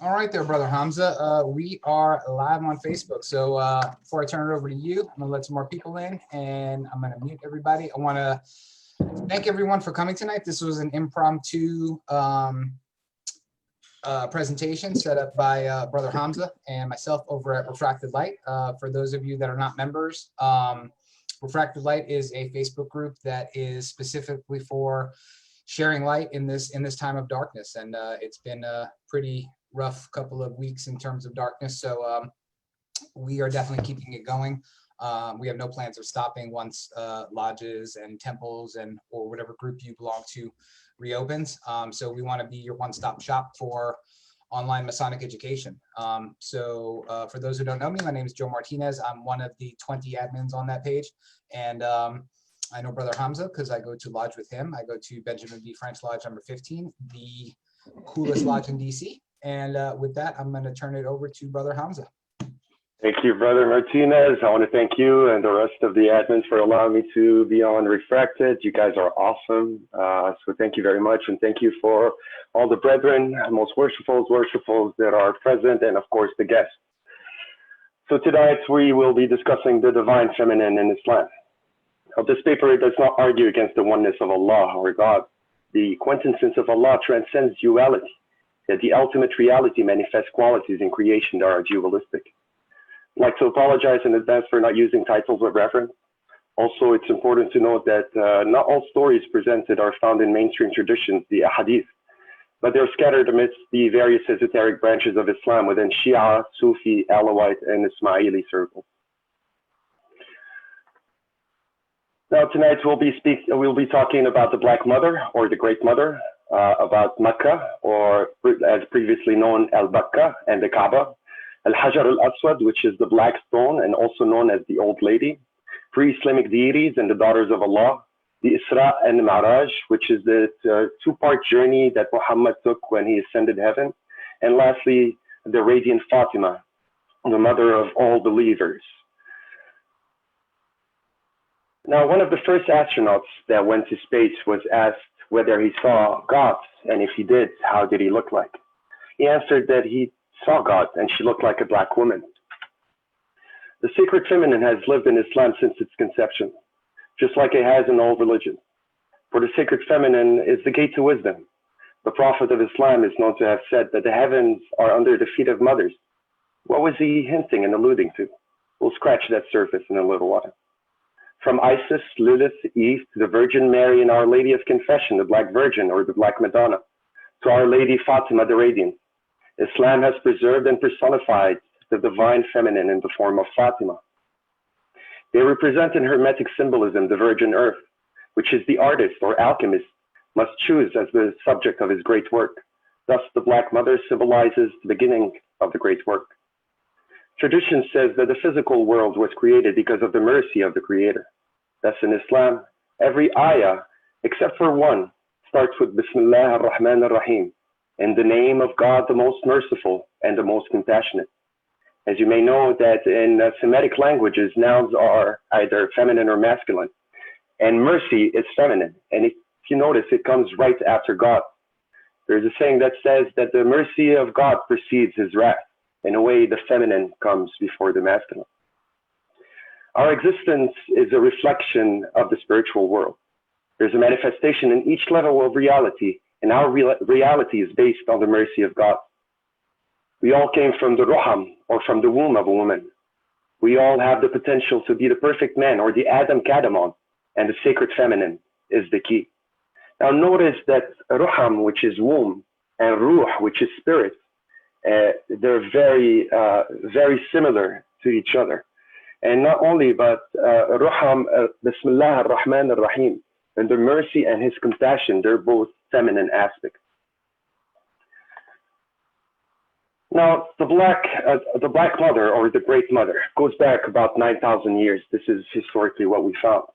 All right there, Brother Hamza. We are live on Facebook. So before I turn it over to you, I'm going to let some more people in and I'm going to mute everybody. I want to thank everyone for coming tonight. This was an impromptu presentation set up by Brother Hamza and myself over at Refracted Light. For those of you that are not members, Refracted Light is a Facebook group that is specifically for sharing light in this time of darkness. And it's been a pretty rough couple of weeks in terms of darkness. So we are definitely keeping it going. We have no plans of stopping once lodges and temples and or whatever group you belong to reopens. So we want to be your one-stop shop for online Masonic education. For those who don't know me, my name is Joe Martinez. I'm one of the 20 admins on that page. And I know Brother Hamza because I go to lodge with him. I go to Benjamin B. French Lodge number 15, the coolest lodge in DC. And with that, I'm going to turn it over to Brother Hamza. Thank you, Brother Martinez. I want to thank you and the rest of the admins for allowing me to be on Refracted. You guys are awesome. So thank you very much. And thank you for all the brethren, most worshipfuls that are present, and of course the guests. So tonight we will be discussing the divine feminine in Islam. Now, this paper does not argue against the oneness of Allah or God. The quintessence of Allah transcends duality, that the ultimate reality manifests qualities in creation that are dualistic. I'd like to apologize in advance for not using titles of reference. Also, it's important to note that not all stories presented are found in mainstream traditions, the ahadith, but they're scattered amidst the various esoteric branches of Islam within Shia, Sufi, Alawite, and Ismaili circles. Now tonight we'll be talking about the Black Mother or the Great Mother, about Mecca, or as previously known Al-Bakka, and the Kaaba, Al-Hajar al-Aswad, which is the black stone and also known as the Old Lady, pre-Islamic deities and the daughters of Allah, the Isra and the Mi'raj, which is the two-part journey that Muhammad took when he ascended heaven, and lastly, the radiant Fatima, the mother of all believers. Now, one of the first astronauts that went to space was asked whether he saw God, and if he did, how did he look like? He answered that he saw God, and she looked like a black woman. The sacred feminine has lived in Islam since its conception, just like it has in all religions. For the sacred feminine is the gate to wisdom. The Prophet of Islam is known to have said that the heavens are under the feet of mothers. What was he hinting and alluding to? We'll scratch that surface in a little while. From Isis, Lilith, Eve, to the Virgin Mary and Our Lady of Confession, the Black Virgin or the Black Madonna, to Our Lady Fatima the Radiant, Islam has preserved and personified the divine feminine in the form of Fatima. They represent in Hermetic symbolism the virgin earth, which is the artist or alchemist must choose as the subject of his great work. Thus, the Black Mother symbolizes the beginning of the great work. Tradition says that the physical world was created because of the mercy of the Creator. Thus, in Islam, every ayah, except for one, starts with Bismillah ar-Rahman ar-Rahim, in the name of God, the most merciful and the most compassionate. As you may know that in Semitic languages, nouns are either feminine or masculine, and mercy is feminine. And if you notice, it comes right after God. There's a saying that says that the mercy of God precedes his wrath. In a way, the feminine comes before the masculine. Our existence is a reflection of the spiritual world. There's a manifestation in each level of reality, and our reality is based on the mercy of God. We all came from the Ruham, or from the womb of a woman. We all have the potential to be the perfect man, or the Adam Kadamon, and the sacred feminine is the key. Now notice that Ruham, which is womb, and Ruh, which is spirit, they're very, very similar to each other. And not only, but Ruham, Bismillah ar-Rahman ar-Rahim, and the mercy and his compassion, they're both feminine aspects. Now, the Black Mother, or the Great Mother, goes back about 9,000 years. This is historically what we found.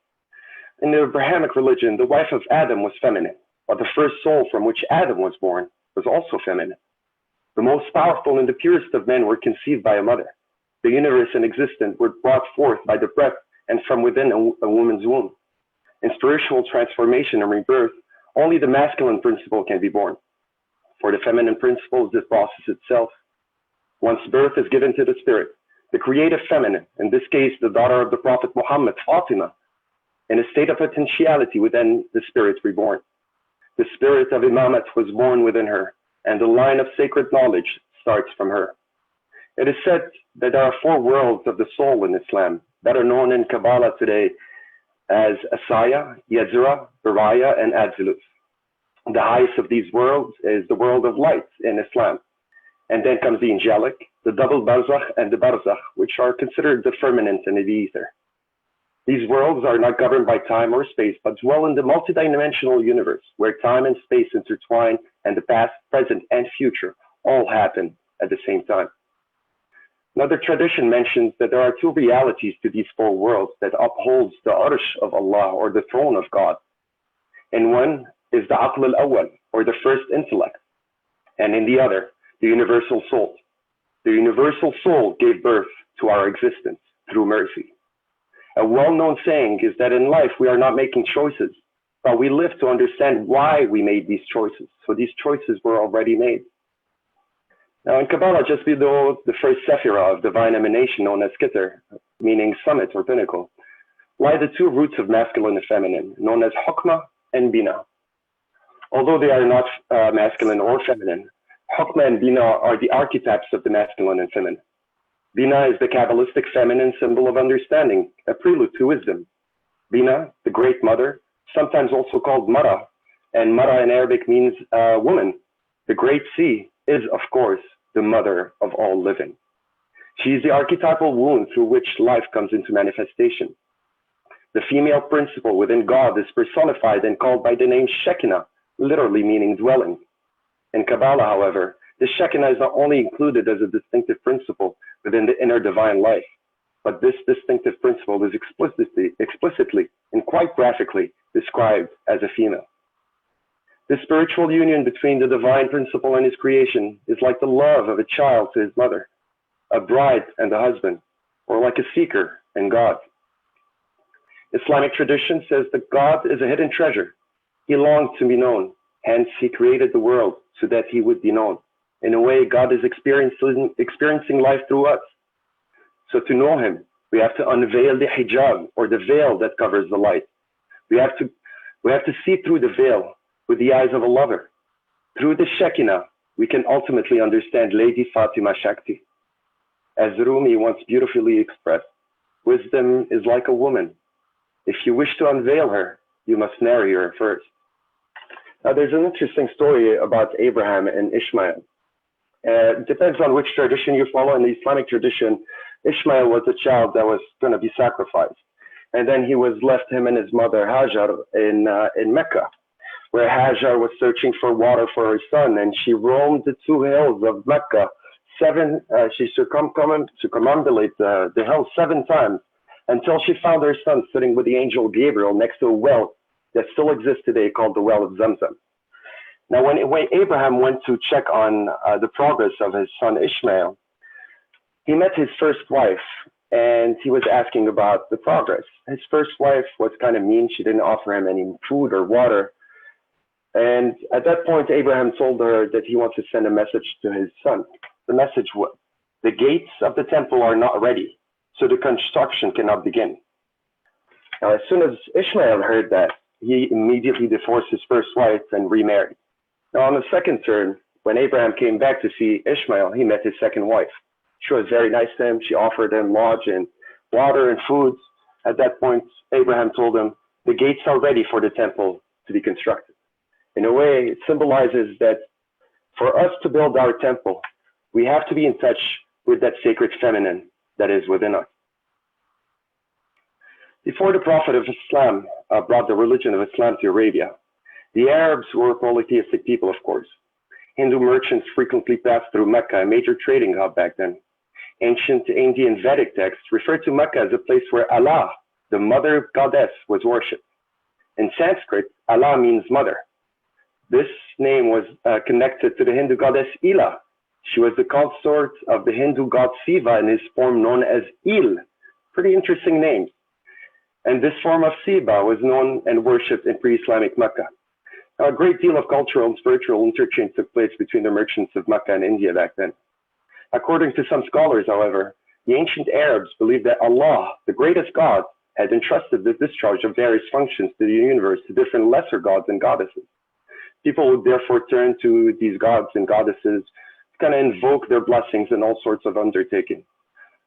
In the Abrahamic religion, the wife of Adam was feminine, but the first soul from which Adam was born was also feminine. The most powerful and the purest of men were conceived by a mother. The universe and existence were brought forth by the breath and from within a woman's womb. In spiritual transformation and rebirth, only the masculine principle can be born. For the feminine principle is the process itself, Once birth is given to the spirit, the creative feminine, in this case, the daughter of the Prophet Muhammad, Fatima, in a state of potentiality within the spirit reborn. The spirit of Imamat was born within her, and the line of sacred knowledge starts from her. It is said that there are 4 worlds of the soul in Islam, better known in Kabbalah today as Asaya, Yetzirah, Bariah, and Atzilus. The highest of these worlds is the world of light in Islam. And then comes the angelic, the double barzakh, and the barzakh, which are considered the firmament and the ether. These worlds are not governed by time or space, but dwell in the multidimensional universe, where time and space intertwine, and the past, present, and future all happen at the same time. Another tradition mentions that there are 2 realities to these 4 worlds that upholds the arsh of Allah, or the throne of God. And one is the aql al-awwal, or the first intellect, and in the other, the universal soul. The universal soul gave birth to our existence through mercy. A well-known saying is that in life we are not making choices, but we live to understand why we made these choices. So these choices were already made. Now in Kabbalah, just below the first sephirah of divine emanation known as Keter, meaning summit or pinnacle, lie the 2 roots of masculine and feminine, known as Hokmah and Bina. Although they are not masculine or feminine, Hokmah and Bina are the archetypes of the masculine and feminine. Bina is the Kabbalistic feminine symbol of understanding, a prelude to wisdom. Bina, the great mother, sometimes also called Mara, and Mara in Arabic means woman. The great sea is, of course, the mother of all living. She is the archetypal womb through which life comes into manifestation. The female principle within God is personified and called by the name Shekinah, literally meaning dwelling. In Kabbalah, however, the Shekinah is not only included as a distinctive principle within the inner divine life, but this distinctive principle is explicitly and quite graphically described as a female. The spiritual union between the divine principle and his creation is like the love of a child to his mother, a bride and a husband, or like a seeker and God. Islamic tradition says that God is a hidden treasure. He longed to be known, hence he created the world so that he would be known. In a way, God is experiencing life through us. So to know him, we have to unveil the hijab, or the veil that covers the light. We have to see through the veil with the eyes of a lover. Through the Shekinah, we can ultimately understand Lady Fatima Shakti. As Rumi once beautifully expressed, wisdom is like a woman. If you wish to unveil her, you must marry her first. Now, there's an interesting story about Abraham and Ishmael. It depends on which tradition you follow. In the Islamic tradition, Ishmael was a child that was going to be sacrificed. And then he was left, him and his mother Hajar, in Mecca, where Hajar was searching for water for her son. And she roamed the 2 hills of Mecca. She circumambulated the hills 7 times until she found her son sitting with the angel Gabriel next to a well that still exists today called the Well of Zamzam. Now, when Abraham went to check on the progress of his son Ishmael, he met his first wife, and he was asking about the progress. His first wife was kind of mean. She didn't offer him any food or water. And at that point, Abraham told her that he wants to send a message to his son. The message was, the gates of the temple are not ready, so the construction cannot begin. Now, as soon as Ishmael heard that, he immediately divorced his first wife and remarried. Now, on the second turn, when Abraham came back to see Ishmael, he met his second wife. She was very nice to him. She offered him lodge and water and food. At that point, Abraham told him, the gates are ready for the temple to be constructed. In a way, it symbolizes that for us to build our temple, we have to be in touch with that sacred feminine that is within us. Before the Prophet of Islam brought the religion of Islam to Arabia, the Arabs were polytheistic people, of course. Hindu merchants frequently passed through Mecca, a major trading hub back then. Ancient Indian Vedic texts refer to Mecca as a place where Allah, the mother goddess, was worshipped. In Sanskrit, Allah means mother. This name was connected to the Hindu goddess Ila. She was the consort of the Hindu god Shiva in his form known as Il. Pretty interesting name. And this form of Shiva was known and worshipped in pre-Islamic Mecca. Now, a great deal of cultural and spiritual interchange took place between the merchants of Mecca and India back then. According to some scholars, however, the ancient Arabs believed that Allah, the greatest God, had entrusted the discharge of various functions to the universe to different lesser gods and goddesses. People would therefore turn to these gods and goddesses to kind of invoke their blessings in all sorts of undertakings.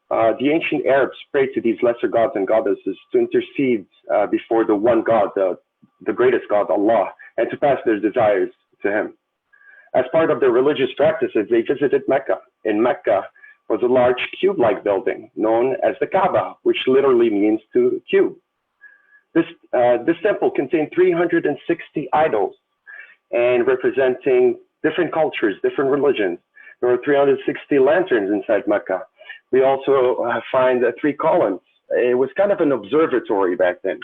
The ancient Arabs prayed to these lesser gods and goddesses to intercede before the one God, the greatest God, Allah, and to pass their desires to him. As part of their religious practices, they visited Mecca. In Mecca was a large cube-like building known as the Kaaba, which literally means to cube. This temple contained 360 idols and representing different cultures, different religions. There were 360 lanterns inside Mecca. We also find 3 columns. It was kind of an observatory back then.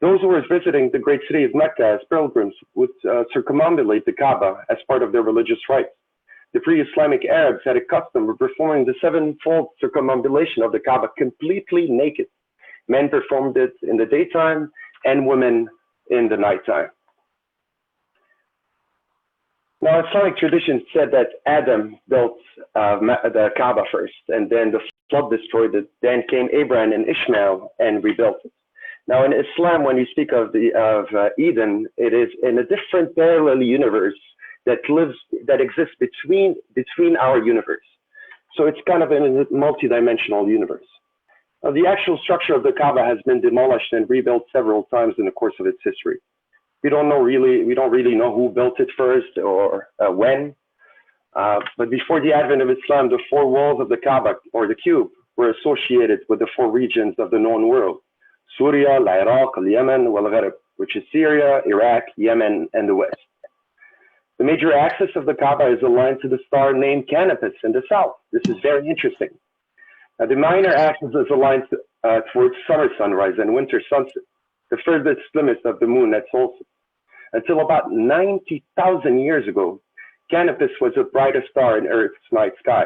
Those who were visiting the great city of Mecca as pilgrims would circumambulate the Kaaba as part of their religious rites. The pre-Islamic Arabs had a custom of performing the 7-fold circumambulation of the Kaaba completely naked. Men performed it in the daytime and women in the nighttime. Now, Islamic tradition said that Adam built the Kaaba first, and then the flood destroyed it. Then came Abraham and Ishmael and rebuilt it. Now, in Islam, when you speak of Eden, it is in a different parallel universe that exists between our universe. So it's kind of a multi-dimensional universe. Now, the actual structure of the Kaaba has been demolished and rebuilt several times in the course of its history. We don't really know who built it first or when. But before the advent of Islam, the 4 walls of the Kaaba, or the cube, were associated with the 4 regions of the known world: Syria, Iraq, Yemen, Wal-Gharib, which is Syria, Iraq, Yemen, and the West. The major axis of the Kaaba is aligned to the star named Canopus in the south. This is very interesting. The minor axis is aligned towards summer sunrise and winter sunset, the furthest limit of the moon at solstice. Until about 90,000 years ago, Canopus was the brightest star in Earth's night sky.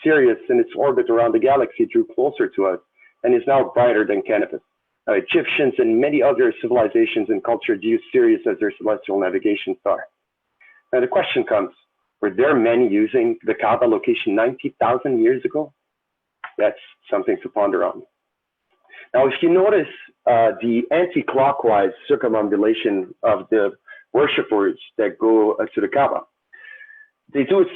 Sirius, in its orbit around the galaxy, drew closer to us and is now brighter than Canopus. Egyptians and many other civilizations and cultures use Sirius as their celestial navigation star. Now the question comes, were there men using the Kaaba location 90,000 years ago? That's something to ponder on. Now, if you notice the anti-clockwise circumambulation of the worshippers that go to the Kaaba, they do it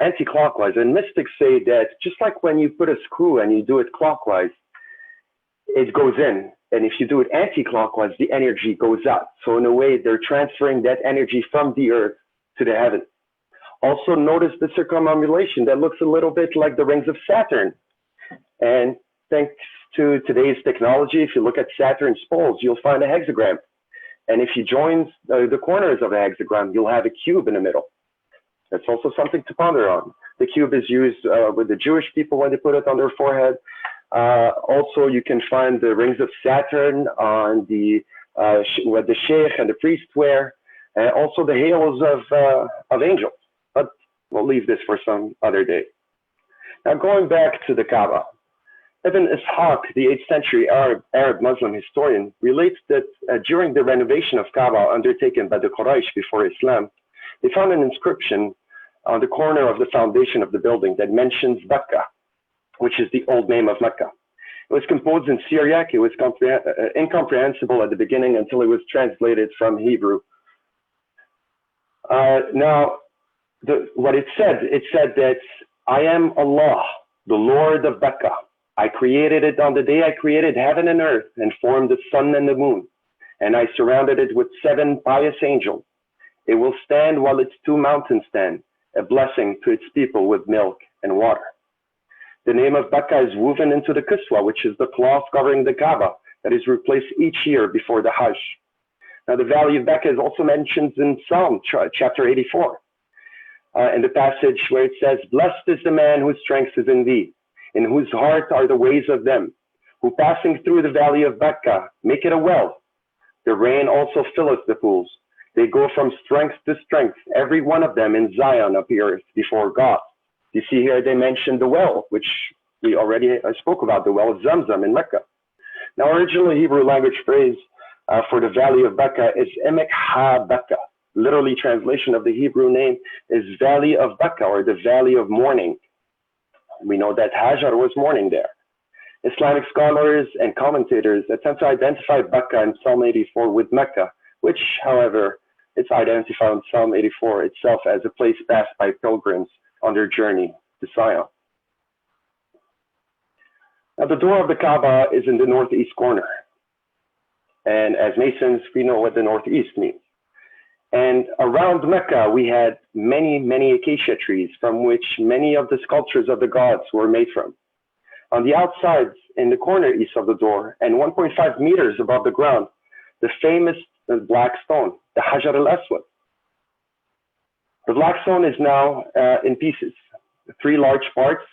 anti-clockwise. And mystics say that just like when you put a screw and you do it clockwise, it goes in. And if you do it anti-clockwise, the energy goes out. So in a way, they're transferring that energy from the earth to the heaven. Also notice the circumambulation that looks a little bit like the rings of Saturn. And thanks to today's technology, if you look at Saturn's poles, you'll find a hexagram. And if you join the corners of a hexagram, you'll have a cube in the middle. That's also something to ponder on. The cube is used with the Jewish people when they put it on their forehead. Also, you can find the rings of Saturn on what the sheikh and the priest wear. And also the halos of angels, but we'll leave this for some other day. Now going back to the Kaaba, Ibn Ishaq, the 8th century Arab Muslim historian, relates that during the renovation of Kaaba undertaken by the Quraysh before Islam, they found an inscription on the corner of the foundation of the building that mentions Bakka, which is the old name of Mecca. It was composed in Syriac. It was incomprehensible at the beginning until it was translated from Hebrew. What it said that I am Allah, the Lord of Bakka. I created it on the day I created heaven and earth and formed the sun and the moon. And I surrounded it with 7 pious angels. It will stand while its 2 mountains stand, a blessing to its people with milk and water. The name of Bakka is woven into the Kiswa, which is the cloth covering the Kaaba that is replaced each year before the Hajj. Now, the valley of Bakka is also mentioned in Psalm chapter 84, in the passage where it says, "Blessed is the man whose strength is in thee, in whose heart are the ways of them, who passing through the valley of Bakka make it a well. The rain also filleth the pools. They go from strength to strength, every one of them in Zion appears before God." You see here they mentioned the well, which we already spoke about, the well of Zamzam in Mecca. Now, originally Hebrew language phrase for the valley of Bakka is Emek Ha Bakka. Literally translation of the Hebrew name is Valley of Bakka, or the Valley of Mourning. We know that Hajar was mourning there. Islamic scholars and commentators attempt to identify Mecca in Psalm 84 with Mecca, which, however, it's identified in Psalm 84 itself as a place passed by pilgrims on their journey to Zion. Now, the door of the Kaaba is in the northeast corner. And as Masons, we know what the northeast means. And around Mecca, we had many, many acacia trees from which many of the sculptures of the gods were made from. On the outside, in the corner east of the door, and 1.5 meters above the ground, the famous black stone, the Hajar al-Aswad. The black stone is now in pieces, 3 large parts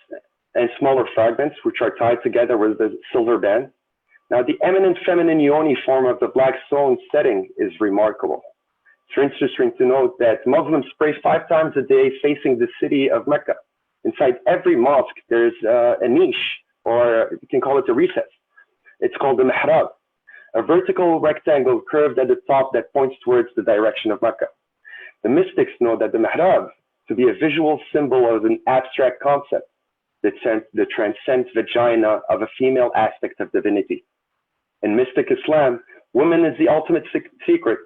and smaller fragments, which are tied together with a silver band. Now, the eminent feminine yoni form of the black stone setting is remarkable. It's interesting to note that Muslims pray 5 times a day facing the city of Mecca. Inside every mosque, there's a niche, or you can call it a recess. It's called the mihrab, a vertical rectangle curved at the top that points towards the direction of Mecca. The mystics know that the mihrab to be a visual symbol of an abstract concept that transcends vagina of a female aspect of divinity. In mystic Islam, woman is the ultimate secret.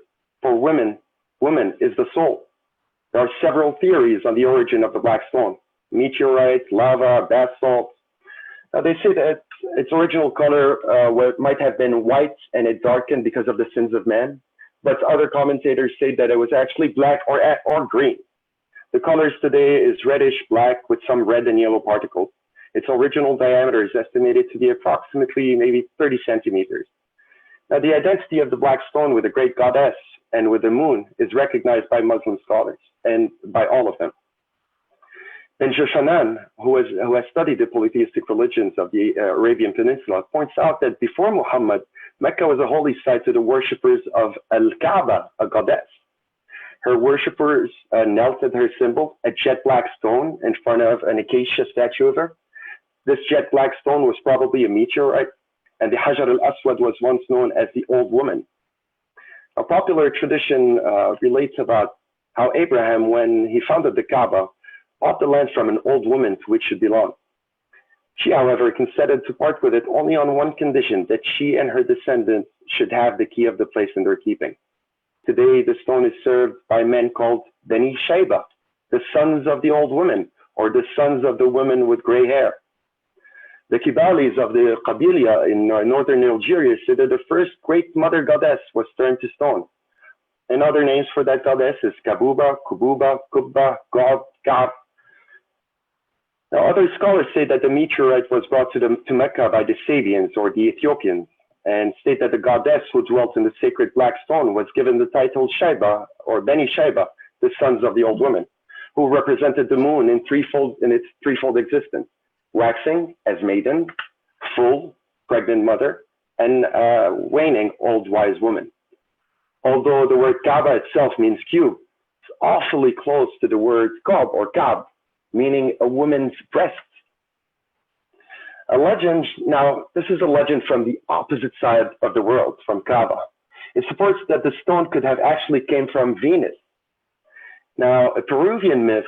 For women, woman is the soul. There are several theories on the origin of the black stone: meteorite, lava, basalt. Now, they say that its original color might have been white and it darkened because of the sins of man. But other commentators say that it was actually black or green. The colors today is reddish black with some red and yellow particles. Its original diameter is estimated to be approximately maybe 30 centimeters. Now, the identity of the black stone with the great goddess and with the moon is recognized by Muslim scholars and by all of them. Ben Joshanan, who has studied the polytheistic religions of the Arabian Peninsula, points out that before Muhammad, Mecca was a holy site to the worshippers of Kaaba, a goddess. Her worshippers knelt at her symbol, a jet black stone in front of an acacia statue of her. This jet black stone was probably a meteorite, and the Hajar al-Aswad was once known as the Old Woman. A popular tradition relates about how Abraham, when he founded the Kaaba, bought the land from an old woman to which it belonged. She, however, consented to part with it only on one condition, that she and her descendants should have the key of the place in their keeping. Today, the stone is served by men called Bani Shayba, the sons of the old woman, or the sons of the women with gray hair. The Kibalis of the Qabilia in northern Algeria say that the first great mother goddess was turned to stone. And other names for that goddess is Kabuba, Kububa, Kubba, God, Kaab. Now, other scholars say that the meteorite was brought to Mecca by the Sabians or the Ethiopians, and state that the goddess who dwelt in the sacred black stone was given the title Shayba, or Beni Shayba, the sons of the old woman, who represented the moon in its threefold existence: waxing as maiden, full, pregnant mother, and waning, old wise woman. Although the word Kaaba itself means cube, it's awfully close to the word Kab or Kab, meaning a woman's breast. A legend, now this is a legend from the opposite side of the world, from Kaaba. It supports that the stone could have actually came from Venus. Now, a Peruvian myth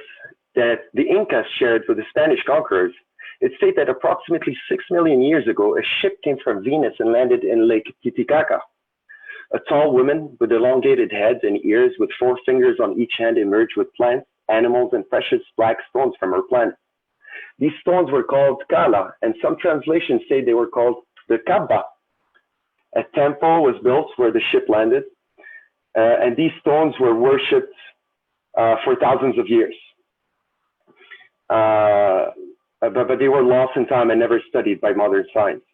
that the Incas shared with the Spanish conquerors, it states that approximately 6 million years ago, a ship came from Venus and landed in Lake Titicaca. A tall woman with elongated head and ears with 4 fingers on each hand emerged with plants, animals, and precious black stones from her planet. These stones were called Kala, and some translations say they were called the Kaaba. A temple was built where the ship landed, and these stones were worshipped for thousands of years. But they were lost in time and never studied by modern science.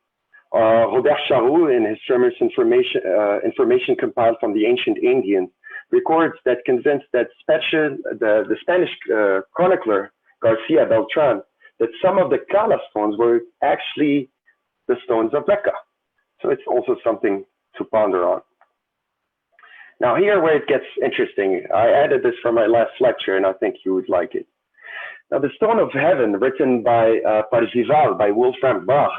Robert Charroux, in his famous information compiled from the ancient Indians, records that convinced that the Spanish chronicler Garcia Beltran that some of the Kala stones were actually the stones of Mecca. So it's also something to ponder on. Now here where it gets interesting, I added this for my last lecture and I think you would like it. Now the Stone of Heaven, written by Parzival by Wolfram Bach,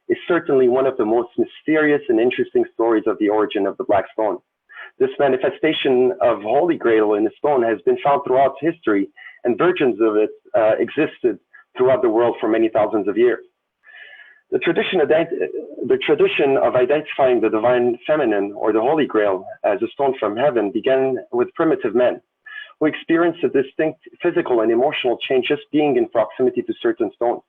is certainly one of the most mysterious and interesting stories of the origin of the Black Stone. This manifestation of Holy Grail in the stone has been found throughout history, and versions of it existed throughout the world for many thousands of years. The tradition of identifying the divine feminine or the Holy Grail as a stone from heaven began with primitive men who experienced a distinct physical and emotional change just being in proximity to certain stones.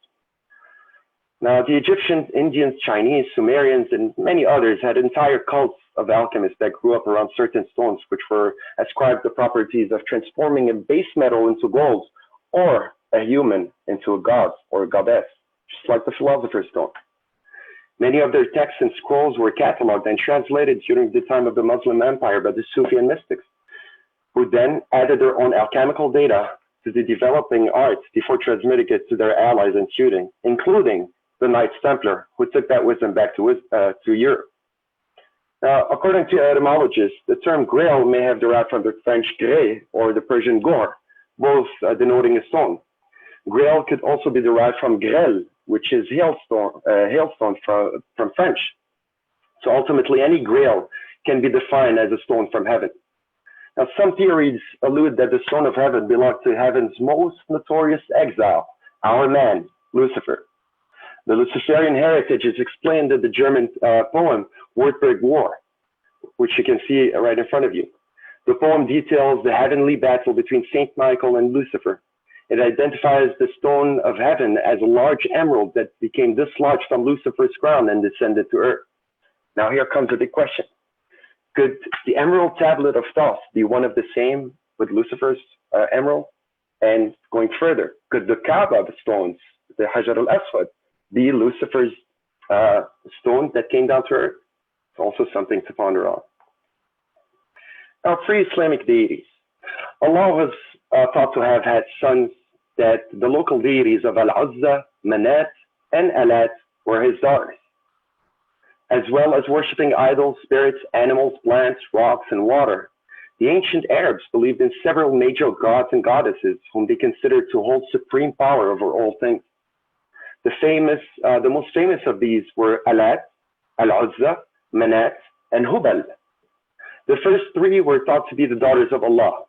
Now, the Egyptians, Indians, Chinese, Sumerians, and many others had entire cults of alchemists that grew up around certain stones, which were ascribed the properties of transforming a base metal into gold or a human into a god or a goddess, just like the Philosopher's Stone. Many of their texts and scrolls were cataloged and translated during the time of the Muslim Empire by the Sufi mystics, who then added their own alchemical data to the developing arts before transmitting it to their allies and students, including the Knights Templar, who took that wisdom back to Europe. Now, according to etymologists, the term grail may have derived from the French grès or the Persian gore, both denoting a stone. Grail could also be derived from grêle, which is hailstone from French. So ultimately, any grail can be defined as a stone from heaven. Now, some theories allude that the stone of heaven belonged to heaven's most notorious exile, our man, Lucifer. The Luciferian heritage is explained in the German poem Wartburg War, which you can see right in front of you. The poem details the heavenly battle between Saint Michael and Lucifer. It identifies the stone of heaven as a large emerald that became dislodged from Lucifer's crown and descended to earth. Now here comes a big question. Could the emerald tablet of Thoth be one of the same with Lucifer's emerald? And going further, could the Kaaba stones, the Hajar al-Aswad, be Lucifer's stone that came down to earth? It's also something to ponder on. Now, pre-Islamic deities. Allah was thought to have had sons that the local deities of Al-Uzza, Manat, and Alat were his daughters, as well as worshipping idols, spirits, animals, plants, rocks, and water. The ancient Arabs believed in several major gods and goddesses whom they considered to hold supreme power over all things. The most famous of these were Alat, Al-Uzza, Manat, and Hubal. The first three were thought to be the daughters of Allah,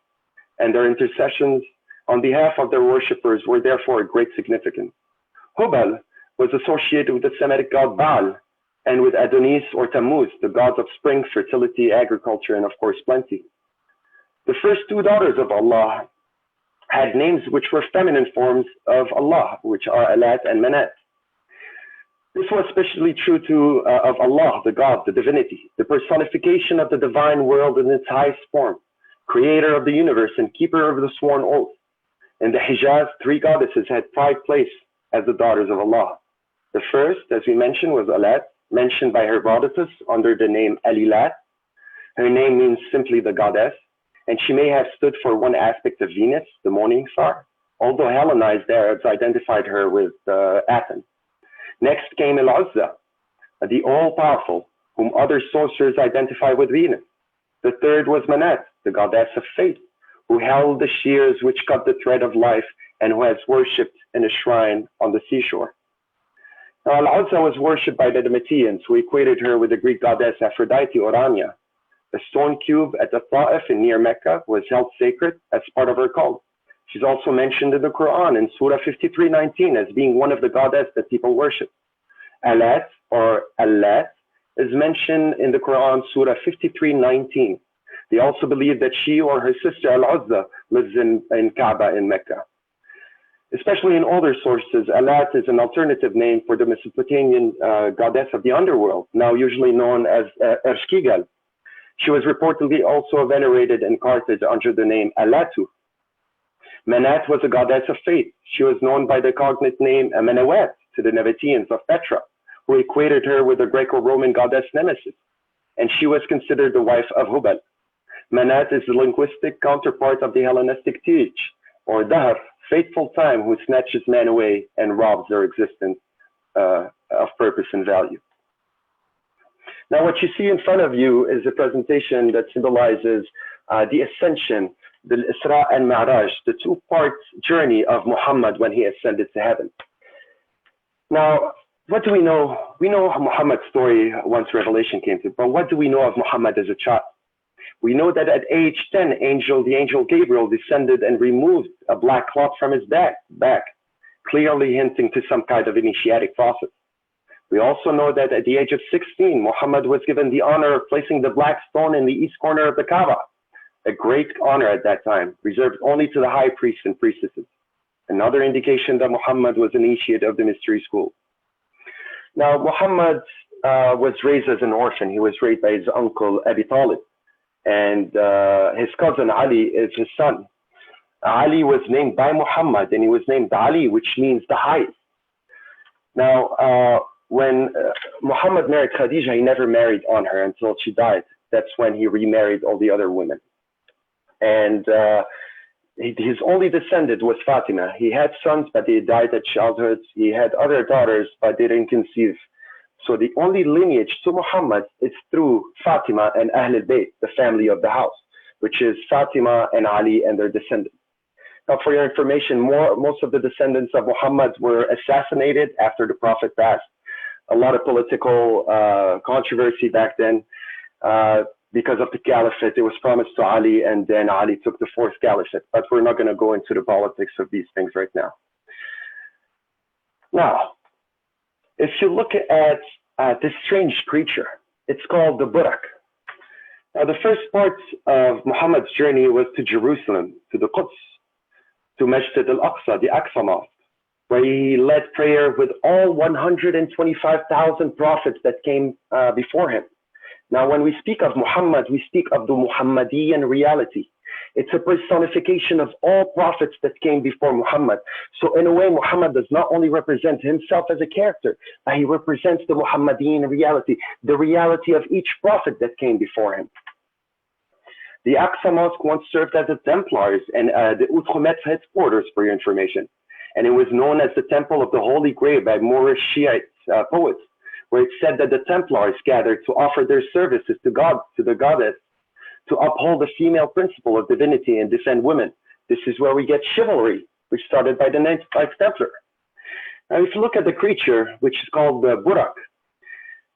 and their intercessions on behalf of their worshippers were therefore of great significance. Hubal was associated with the Semitic god Baal and with Adonis or Tammuz, the gods of spring, fertility, agriculture, and of course plenty. The first two daughters of Allah had names which were feminine forms of Allah, which are Alat and Manat. This was especially true of Allah, the God, the divinity, the personification of the divine world in its highest form, creator of the universe and keeper of the sworn oath. In the Hijaz, three goddesses had pride place as the daughters of Allah. The first, as we mentioned, was Alat, mentioned by Herodotus under the name Alilat. Her name means simply the goddess, and she may have stood for one aspect of Venus, the morning star, although Hellenized Arabs identified her with Athens. Next came Al-Uzza, the all-powerful, whom other sorcerers identify with Venus. The third was Manat, the goddess of fate, who held the shears which cut the thread of life and who has worshipped in a shrine on the seashore. Now, Al-Uzza was worshipped by the Damatiyans, who equated her with the Greek goddess Aphrodite or Anya. The stone cube at the Ta'if near Mecca was held sacred as part of her cult. She's also mentioned in the Quran in Surah 53:19 as being one of the goddesses that people worship. Alat or Allat is mentioned in the Quran, Surah 53:19. They also believe that she or her sister Al-Uzza lives in Kaaba in Mecca. Especially in older sources, Alat is an alternative name for the Mesopotamian goddess of the underworld, now usually known as Ershkigal. She was reportedly also venerated in Carthage under the name Alatu. Manat was a goddess of fate. She was known by the cognate name Amenawet to the Nabateans of Petra, who equated her with the Greco-Roman goddess Nemesis, and she was considered the wife of Hubal. Manat is the linguistic counterpart of the Hellenistic Tej, or Dahr, fateful time, who snatches man away and robs their existence of purpose and value. Now, what you see in front of you is a presentation that symbolizes the ascension, the Isra and Mi'raj, the two-part journey of Muhammad when he ascended to heaven. Now, what do we know? We know Muhammad's story once revelation came to him, but what do we know of Muhammad as a child? We know that at age 10, the angel Gabriel descended and removed a black cloth from his back, clearly hinting to some kind of initiatic process. We also know that at the age of 16, Muhammad was given the honor of placing the black stone in the east corner of the Kaaba, a great honor at that time, reserved only to the high priests and priestesses. Another indication that Muhammad was initiate of the mystery school. Now, Muhammad was raised as an orphan. He was raised by his uncle Abi Talib, and his cousin Ali is his son. Ali was named by Muhammad, and he was named Ali, which means the highest. Now, when Muhammad married Khadija, he never married on her until she died. That's when he remarried all the other women. And his only descendant was Fatima. He had sons, but they died at childhood. He had other daughters, but they didn't conceive. So the only lineage to Muhammad is through Fatima and Ahl al-Bayt, the family of the house, which is Fatima and Ali and their descendants. Now, for your information, most of the descendants of Muhammad were assassinated after the Prophet passed. A lot of political controversy back then because of the caliphate. It was promised to Ali, and then Ali took the fourth caliphate. But we're not going to go into the politics of these things right now. Now, if you look at this strange creature, it's called the Burak. Now, the first part of Muhammad's journey was to Jerusalem, to the Quds, to Masjid al-Aqsa, the Aqsa Mosque, where he led prayer with all 125,000 prophets that came before him. Now, when we speak of Muhammad, we speak of the Muhammadian reality. It's a personification of all prophets that came before Muhammad. So in a way, Muhammad does not only represent himself as a character, but he represents the Muhammadian reality, the reality of each prophet that came before him. The Aqsa Mosque once served as the Templars and the Outremet headquarters, for your information. And it was known as the Temple of the Holy Grail by Moorish Shiite poets, where it's said that the Templars gathered to offer their services to God, to the goddess, to uphold the female principle of divinity and defend women. This is where we get chivalry, which started by the Knights Templar. Now, if you look at the creature, which is called the Burak,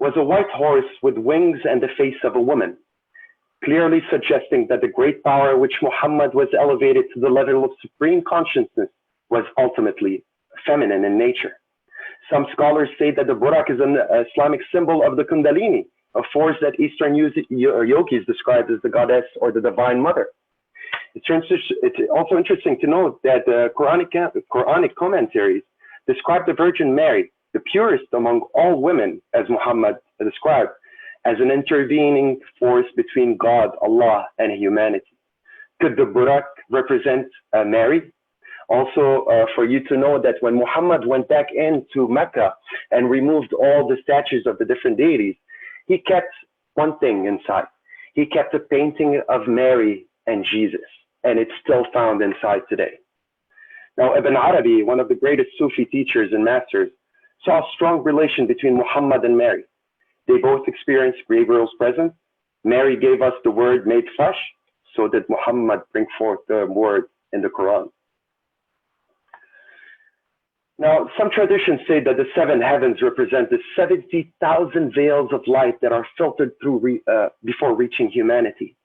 was a white horse with wings and the face of a woman, clearly suggesting that the great power which Muhammad was elevated to the level of supreme consciousness was ultimately feminine in nature. Some scholars say that the Burak is an Islamic symbol of the Kundalini, a force that Eastern yogis describe as the goddess or the divine mother. It's also interesting to note that the Quranic commentaries describe the Virgin Mary, the purest among all women, as Muhammad described, as an intervening force between God, Allah, and humanity. Could the Burak represent Mary? Also, for you to know that when Muhammad went back into Mecca and removed all the statues of the different deities, he kept one thing inside. He kept a painting of Mary and Jesus, and it's still found inside today. Now, Ibn Arabi, one of the greatest Sufi teachers and masters, saw a strong relation between Muhammad and Mary. They both experienced Gabriel's presence. Mary gave us the word made flesh, so did Muhammad bring forth the word in the Quran. Now, some traditions say that the seven heavens represent the 70,000 veils of light that are filtered through before reaching humanity.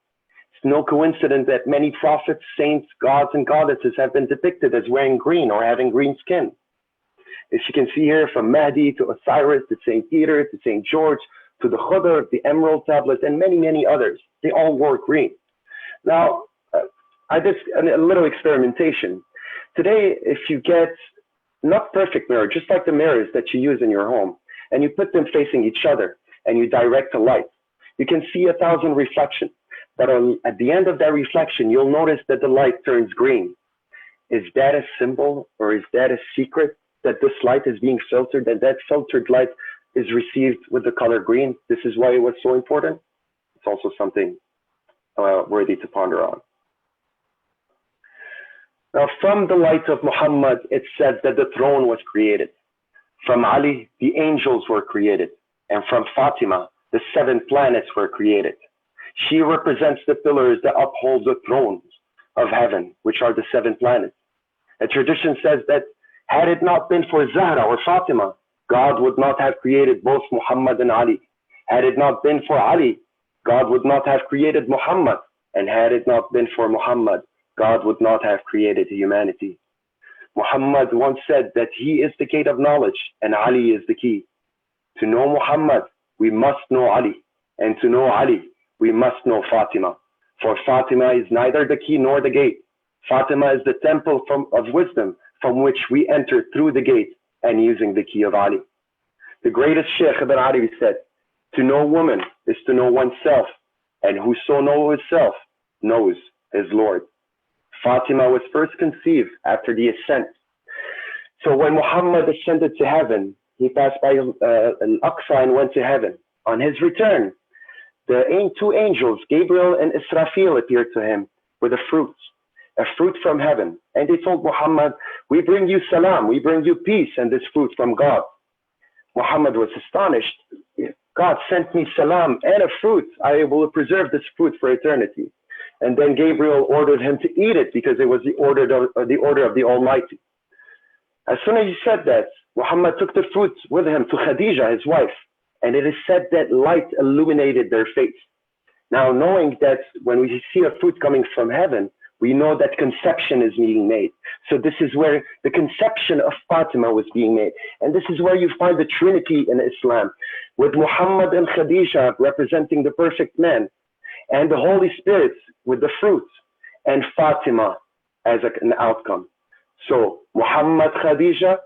It's no coincidence that many prophets, saints, gods, and goddesses have been depicted as wearing green or having green skin. As you can see here, from Mahdi to Osiris to St. Peter to St. George to the Khudr, the Emerald Tablet, and many, many others, they all wore green. Now, I did a little experimentation. Today, if you get not perfect mirror, just like the mirrors that you use in your home, and you put them facing each other and you direct the light, you can see 1,000 reflections. But at the end of that reflection, you'll notice that the light turns green. Is that a symbol or is that a secret that this light is being filtered and that filtered light is received with the color green? This is why it was so important. It's also something worthy to ponder on. Now, from the light of Muhammad, it said that the throne was created. From Ali, the angels were created. And from Fatima, the 7 planets were created. She represents the pillars that uphold the thrones of heaven, which are the 7 planets. A tradition says that had it not been for Zahra or Fatima, God would not have created both Muhammad and Ali. Had it not been for Ali, God would not have created Muhammad. And had it not been for Muhammad, God would not have created humanity. Muhammad once said that he is the gate of knowledge and Ali is the key. To know Muhammad, we must know Ali. And to know Ali, we must know Fatima. For Fatima is neither the key nor the gate. Fatima is the temple of wisdom from which we enter through the gate and using the key of Ali. The greatest Sheikh Ibn Arabi said, to know woman is to know oneself, and whoso knows himself knows his Lord. Fatima was first conceived after the ascent. So when Muhammad ascended to heaven, he passed by Al-Aqsa and went to heaven. On his return, the two angels, Gabriel and Israfil, appeared to him with a fruit from heaven. And they told Muhammad, we bring you salam, we bring you peace and this fruit from God. Muhammad was astonished. God sent me salam and a fruit. I will preserve this fruit for eternity. And then Gabriel ordered him to eat it because it was the order of the Almighty. As soon as he said that, Muhammad took the fruit with him to Khadija, his wife. And it is said that light illuminated their face. Now, knowing that when we see a fruit coming from heaven, we know that conception is being made. So this is where the conception of Fatima was being made. And this is where you find the trinity in Islam, with Muhammad and Khadija representing the perfect man, and the Holy Spirit with the fruit, and Fatima as an outcome. So Muhammad, Khadija,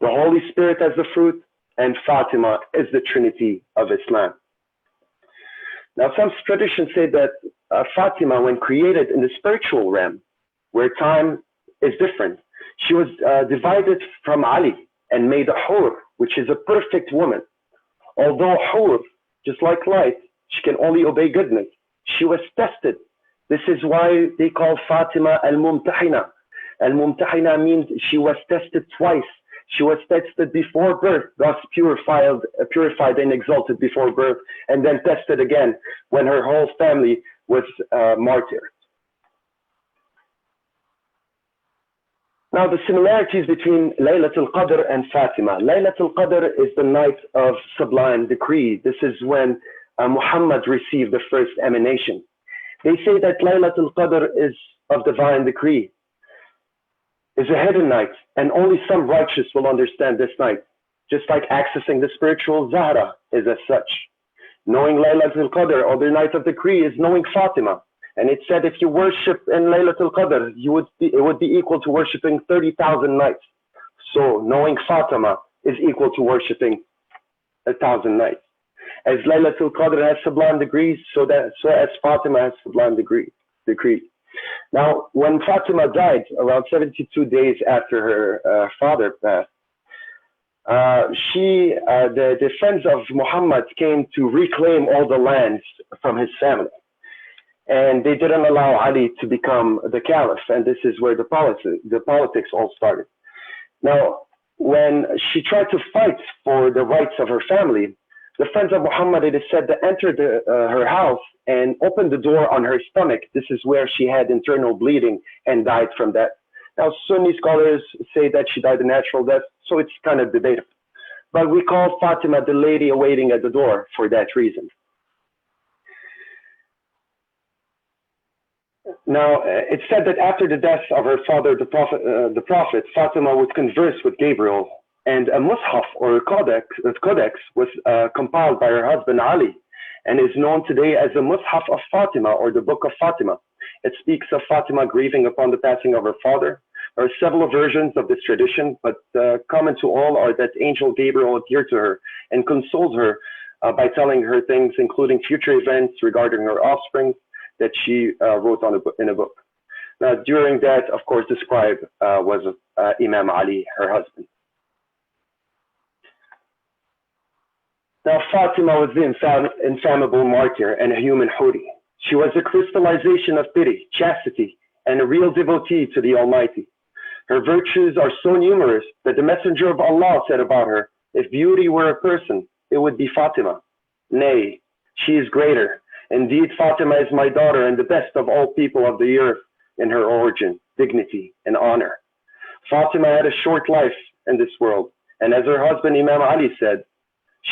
the Holy Spirit as the fruit, and Fatima is the trinity of Islam. Now, some traditions say that Fatima, when created in the spiritual realm, where time is different, she was divided from Ali and made a hur, which is a perfect woman. Although hur, just like light, she can only obey goodness. She was tested. This is why they call Fatima al-Mumtahina. Al-Mumtahina means she was tested twice. She was tested before birth, thus purified and exalted before birth, and then tested again when her whole family was martyred. Now, the similarities between Laylatul Qadr and Fatima. Laylatul Qadr is the night of sublime decree. This is when Muhammad received the first emanation. They say that Laylatul Qadr is of divine decree, is a hidden night, and only some righteous will understand this night, just like accessing the spiritual Zahra is as such. Knowing Laylatul Qadr, or the night of decree, is knowing Fatima. And it said if you worship in Laylatul Qadr, it would be equal to worshiping 30,000 nights. So knowing Fatima is equal to worshiping 1,000 nights. As Laylatul Qadr has sublime degrees, so as Fatima has sublime decree. Now, when Fatima died, around 72 days after her father passed, the friends of Muhammad came to reclaim all the lands from his family. And they didn't allow Ali to become the caliph, and this is where the politics all started. Now, when she tried to fight for the rights of her family, the friends of Muhammad, it is said, that entered her house and opened the door on her stomach. This is where she had internal bleeding and died from that. Now, Sunni scholars say that she died a natural death, so it's kind of debatable. But we call Fatima the lady awaiting at the door for that reason. Now, it's said that after the death of her father, the Prophet, Fatima would converse with Gabriel, and a mushaf or a codex was compiled by her husband Ali, and is known today as the Mushaf of Fatima, or the Book of Fatima. It speaks of Fatima grieving upon the passing of her father. There are several versions of this tradition, but common to all are that Angel Gabriel appeared to her and consoled her by telling her things, including future events regarding her offspring, that she wrote in a book. Now, during that, of course, the scribe was Imam Ali, her husband. Now, Fatima was the inflammable martyr and a human huri. She was a crystallization of pity, chastity, and a real devotee to the Almighty. Her virtues are so numerous that the Messenger of Allah said about her, if beauty were a person, it would be Fatima. Nay, she is greater. Indeed, Fatima is my daughter and the best of all people of the earth in her origin, dignity, and honor. Fatima had a short life in this world, and as her husband Imam Ali said,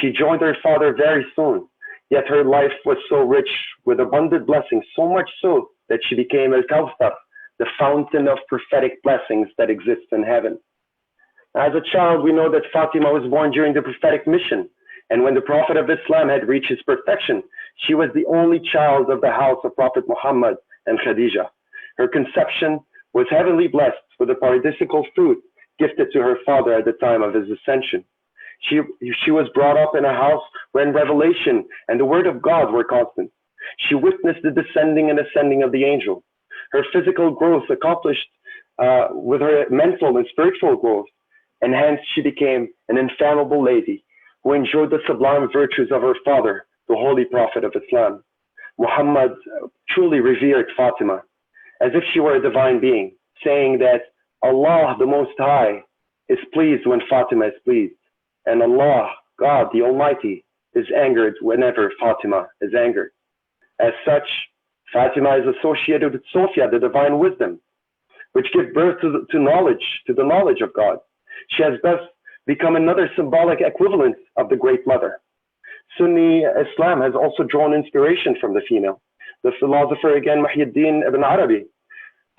she joined her father very soon, yet her life was so rich with abundant blessings, so much so that she became al-Kawthar, the fountain of prophetic blessings that exists in heaven. As a child, we know that Fatima was born during the prophetic mission, and when the Prophet of Islam had reached his perfection, she was the only child of the house of Prophet Muhammad and Khadija. Her conception was heavenly blessed with a paradisical fruit gifted to her father at the time of his ascension. She was brought up in a house wherein revelation and the word of God were constant. She witnessed the descending and ascending of the angels. Her physical growth accomplished with her mental and spiritual growth, and hence she became an infallible lady who enjoyed the sublime virtues of her father, the Holy Prophet of Islam. Muhammad truly revered Fatima as if she were a divine being, saying that Allah the Most High is pleased when Fatima is pleased, and Allah, God the Almighty, is angered whenever Fatima is angered. As such, Fatima is associated with Sophia, the divine wisdom, which gives birth to the knowledge of God. She has thus become another symbolic equivalent of the Great Mother. Sunni Islam has also drawn inspiration from the female. The philosopher again, Muhyiddin ibn Arabi,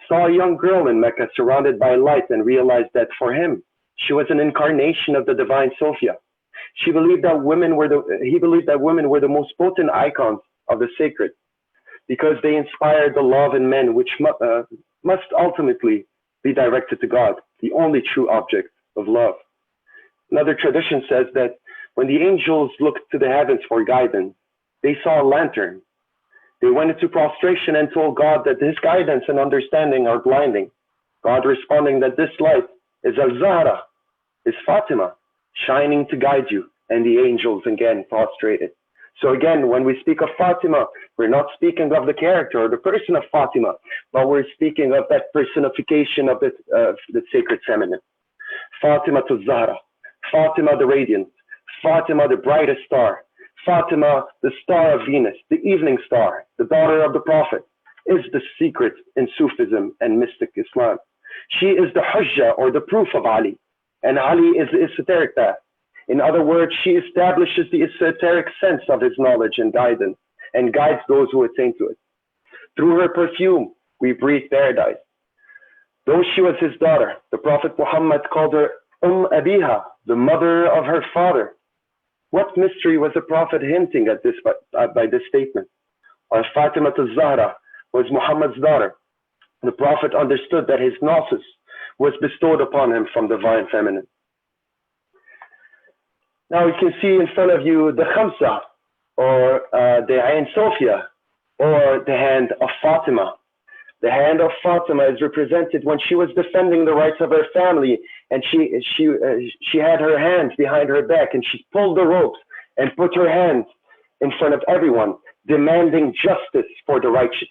saw a young girl in Mecca surrounded by light and realized that for him, she was an incarnation of the divine Sophia. He believed that women were the most potent icons of the sacred because they inspired the love in men which must ultimately be directed to God, the only true object of love. Another tradition says that when the angels looked to the heavens for guidance, they saw a lantern. They went into prostration and told God that his guidance and understanding are blinding. God responding that this light is Al Zahra, is Fatima, shining to guide you, and the angels again prostrated. So again, when we speak of Fatima, we're not speaking of the character or the person of Fatima, but we're speaking of that personification of the sacred feminine. Fatima al Zahra, Fatima the radiant, Fatima the brightest star, Fatima the star of Venus, the evening star, the daughter of the Prophet, is the secret in Sufism and mystic Islam. She is the hujjah or the proof of Ali, and Ali is the esoteric path. In other words, she establishes the esoteric sense of his knowledge and guidance, and guides those who attain to it. Through her perfume, we breathe paradise. Though she was his daughter, the Prophet Muhammad called her Abiha, the mother of her father. What mystery was the Prophet hinting at by this statement? While Fatima al Zahra was Muhammad's daughter, the Prophet understood that his gnosis was bestowed upon him from divine feminine. Now you can see in front of you the Hamza, or the Ain Sophia, or the hand of Fatima. The hand of Fatima is represented when she was defending the rights of her family, and she had her hands behind her back, and she pulled the ropes and put her hands in front of everyone, demanding justice for the righteous.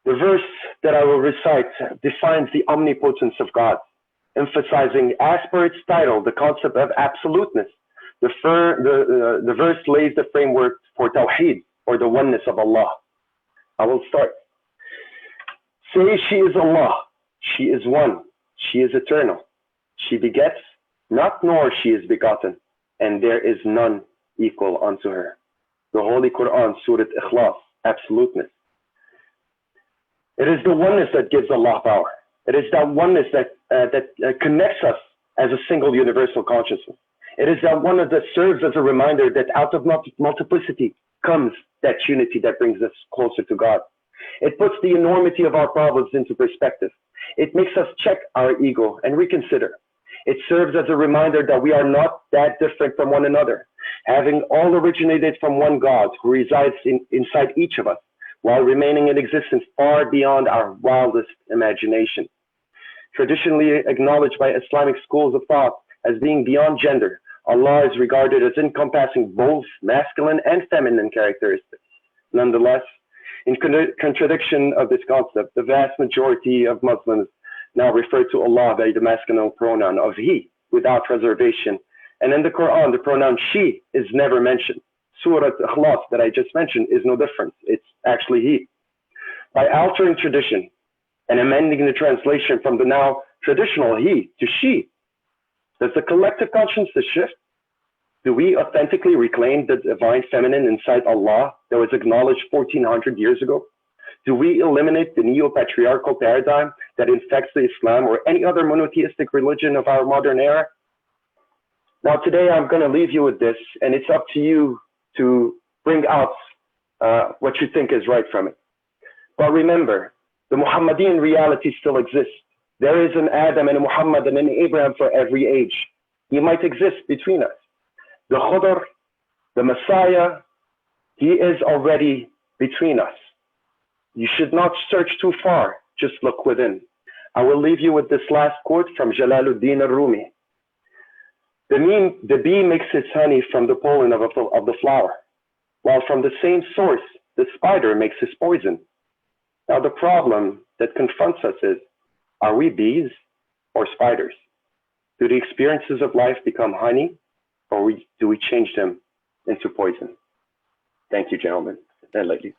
The verse that I will recite defines the omnipotence of God, emphasizing, as per its title, the concept of absoluteness. The verse lays the framework for Tawheed, or the oneness of Allah. I will start. Say she is Allah, she is one, she is eternal. She begets, not nor she is begotten, and there is none equal unto her. The Holy Quran, Surah Ikhlas, absoluteness. It is the oneness that gives Allah power. It is that oneness that connects us as a single universal consciousness. It is that oneness that serves as a reminder that out of multiplicity comes that unity that brings us closer to God. It puts the enormity of our problems into perspective. It makes us check our ego and reconsider. It serves as a reminder that we are not that different from one another, having all originated from one God who resides inside each of us, while remaining in existence far beyond our wildest imagination. Traditionally acknowledged by Islamic schools of thought as being beyond gender, Allah is regarded as encompassing both masculine and feminine characteristics. Nonetheless, in contradiction of this concept, the vast majority of Muslims now refer to Allah by the masculine pronoun of He without reservation. And in the Quran, the pronoun she is never mentioned. Surah Ikhlas that I just mentioned is no different. It's actually He. By altering tradition and amending the translation from the now traditional He to she, does the collective consciousness shift? Do we authentically reclaim the divine feminine inside Allah that was acknowledged 1400 years ago? do we eliminate the neo-patriarchal paradigm that infects the Islam or any other monotheistic religion of our modern era? Now, today I'm going to leave you with this, and it's up to you to bring out what you think is right from it. But remember, the Muhammadan reality still exists. There is an Adam and a Muhammad and an Abraham for every age. He might exist between us. The Khudr, the Messiah, he is already between us. You should not search too far, just look within. I will leave you with this last quote from Jalaluddin al-Rumi. The bee makes its honey from the pollen of the flower, while from the same source, the spider makes his poison. Now the problem that confronts us is, are we bees or spiders? Do the experiences of life become honey, or do we change them into poison? Thank you, gentlemen. And ladies.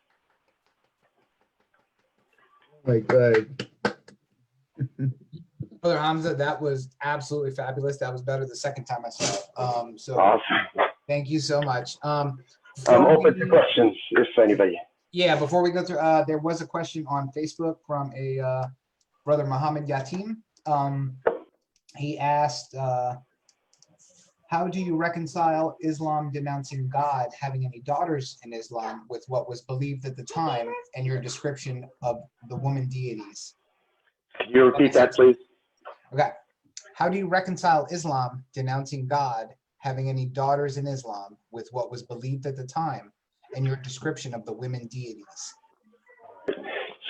Oh my God. Brother Hamza, that was absolutely fabulous. That was better the second time I saw it. So Awesome. thank you so much. I'm open to questions if anybody. Yeah, before we go through, there was a question on Facebook from a brother Muhammad Yatim. He asked, how do you reconcile Islam denouncing God having any daughters in Islam with what was believed at the time and your description of the woman deities? Can you repeat that, please? Okay. How do you reconcile Islam denouncing God having any daughters in Islam with what was believed at the time and your description of the women deities?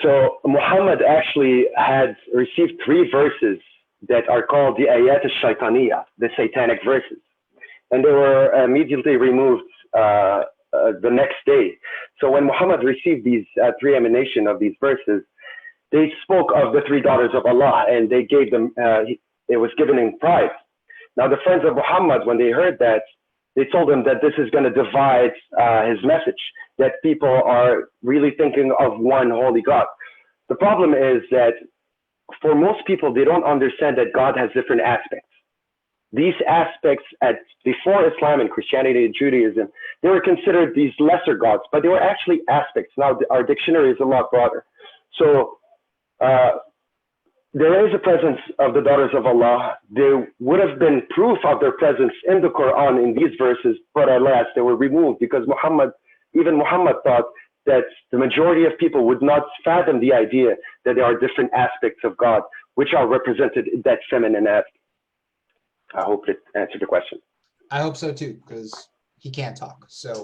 So Muhammad actually had received 3 verses that are called the Ayat al-Shaytaniyah, the satanic verses. And they were immediately removed the next day. So when Muhammad received these 3 emanations of these verses, they spoke of the 3 daughters of Allah, and they gave them, it was given in pride. Now the friends of Muhammad, when they heard that, they told him that this is going to divide his message, that people are really thinking of one holy God. The problem is that for most people, they don't understand that God has different aspects. These aspects before Islam and Christianity and Judaism, they were considered these lesser gods, but they were actually aspects. Now our dictionary is a lot broader. So there is a presence of the daughters of Allah. There would have been proof of their presence in the Quran in these verses, but alas, they were removed because even Muhammad thought that the majority of people would not fathom the idea that there are different aspects of God, which are represented in that feminine aspect. I hope it answered the question. I hope so too, because he can't talk. So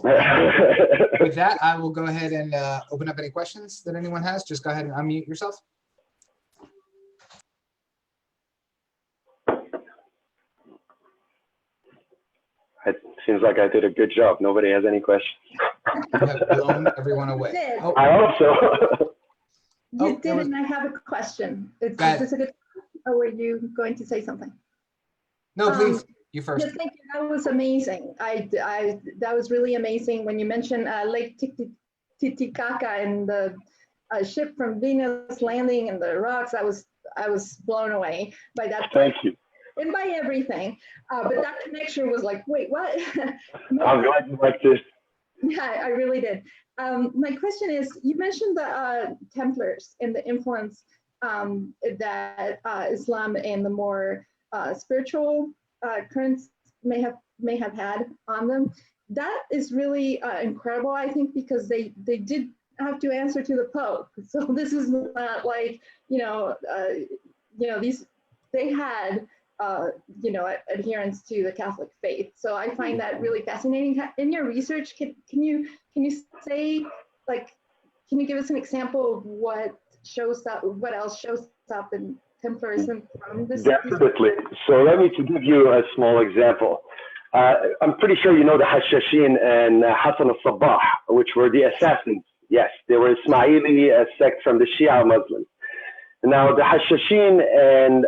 with that, I will go ahead and open up any questions that anyone has. Just go ahead and unmute yourself. It seems like I did a good job. Nobody has any questions. You have blown everyone away. Oh, I hope so. You did, and I have a question. Is this a good time, or were you going to say something? No, please. You first. Yes, thank you. That was amazing. That was really amazing when you mentioned Lake Titicaca and the ship from Venus landing and the rocks. I was blown away by that. Thank you. And by everything. But that connection was like, wait, what? I'm glad you liked this. Yeah, I really did. My question is, you mentioned the Templars and the influence that Islam and the more spiritual currents may have had on them. That is really incredible, I think, because they did have to answer to the Pope. So this is not like, they had adherence to the Catholic faith. So I find that really fascinating. In your research, can you say, like, can you give us an example of what else shows up in Templarism from this? Definitely. So let me give you a small example. I'm pretty sure you know the Hashashin and Hassan al-Sabbah, which were the assassins. Yes, they were Ismaili, a sect from the Shia Muslims. Now, the Hashashin and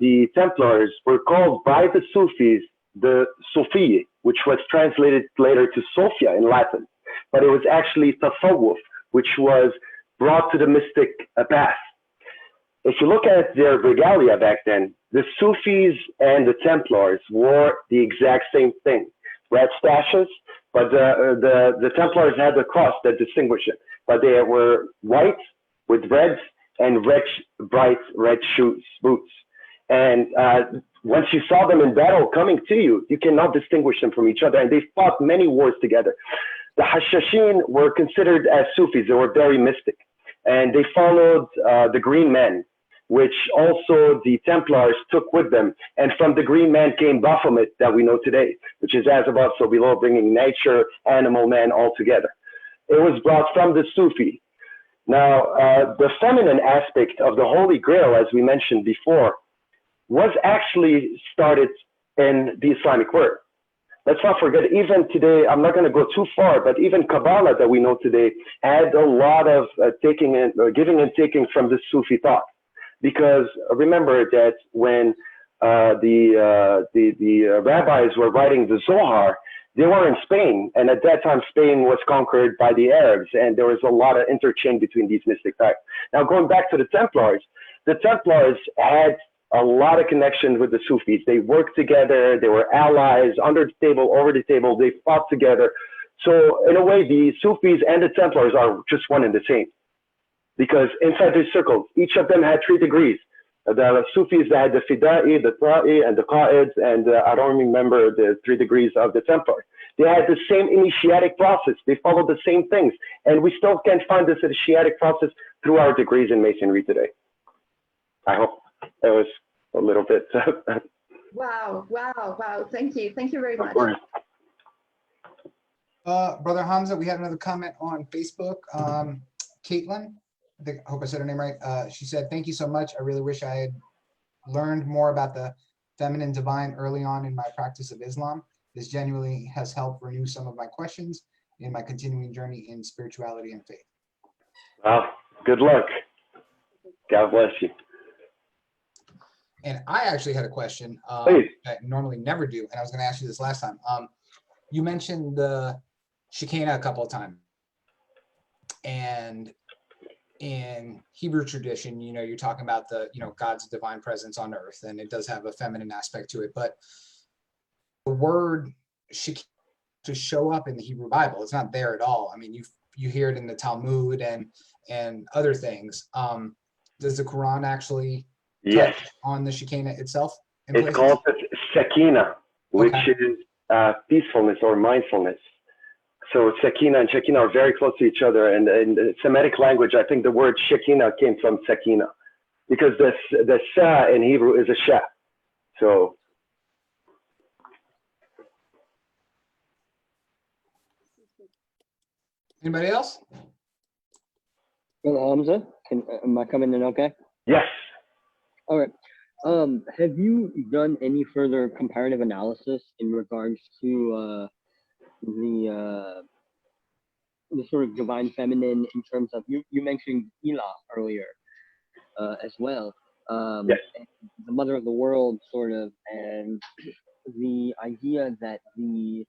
the Templars were called by the Sufis the Sufi, which was translated later to Sophia in Latin. But it was actually Tasawwuf, which was brought to the mystic path. If you look at their regalia back then, the Sufis and the Templars wore the exact same thing. Red stashes, but the Templars had the cross that distinguished it. But they were white with red and bright red boots. And once you saw them in battle coming to you, you cannot distinguish them from each other. And they fought many wars together. The Hashashin were considered as Sufis. They were very mystic. And they followed the Green Men, which also the Templars took with them. And from the Green Man came Baphomet that we know today, which is as above, so below, bringing nature, animal, man all together. It was brought from the Sufi. Now, the feminine aspect of the Holy Grail, as we mentioned before, was actually started in the Islamic world. Let's not forget, even today, I'm not going to go too far, but even Kabbalah that we know today had a lot of giving and taking from the Sufi thought. Because remember that when the rabbis were writing the Zohar, they were in Spain, and at that time Spain was conquered by the Arabs, and there was a lot of interchange between these mystic types. Now going back to the Templars had a lot of connection with the Sufis. They worked together, they were allies, under the table, over the table, they fought together. So in a way, the Sufis and the Templars are just one and the same. Because inside these circles, each of them had 3 degrees. The Sufis, they had the Fida'i, the Ta'i, and the Qa'ids, and I don't remember the 3 degrees of the Templar. They had the same initiatic process. They followed the same things. And we still can find this initiatic process through our degrees in Masonry today. I hope it was a little bit. Wow, wow, wow. Thank you. Thank you very much. Of course. Brother Hamza, we had another comment on Facebook. Caitlin, I hope I said her name right. She said, "Thank you so much. I really wish I had learned more about the feminine divine early on in my practice of Islam. This genuinely has helped renew some of my questions in my continuing journey in spirituality and faith." Well, good luck. God bless you. And I actually had a question Please. that I normally never do, and I was going to ask you this last time. You mentioned the Shekinah a couple of times, and in Hebrew tradition, you know, you're talking about the, you know, God's divine presence on earth, and it does have a feminine aspect to it. But the word Shekinah to show up in the Hebrew Bible, it's not there at all. I mean, you hear it in the Talmud and other things. Does the Quran actually Yes. touch on the Shekinah itself? It's called Sakina, which is peacefulness or mindfulness. So Sakina and Shekinah are very close to each other. And in Semitic language, I think the word Shekinah came from Sakina, because the Sa in Hebrew is a Sha. So. Anybody else? Well, Hamza, am I coming in okay? Yes. All right. Have you done any further comparative analysis in regards to the sort of divine feminine in terms of, you mentioned Ilah earlier as well, Yes. the mother of the world sort of, and the idea that the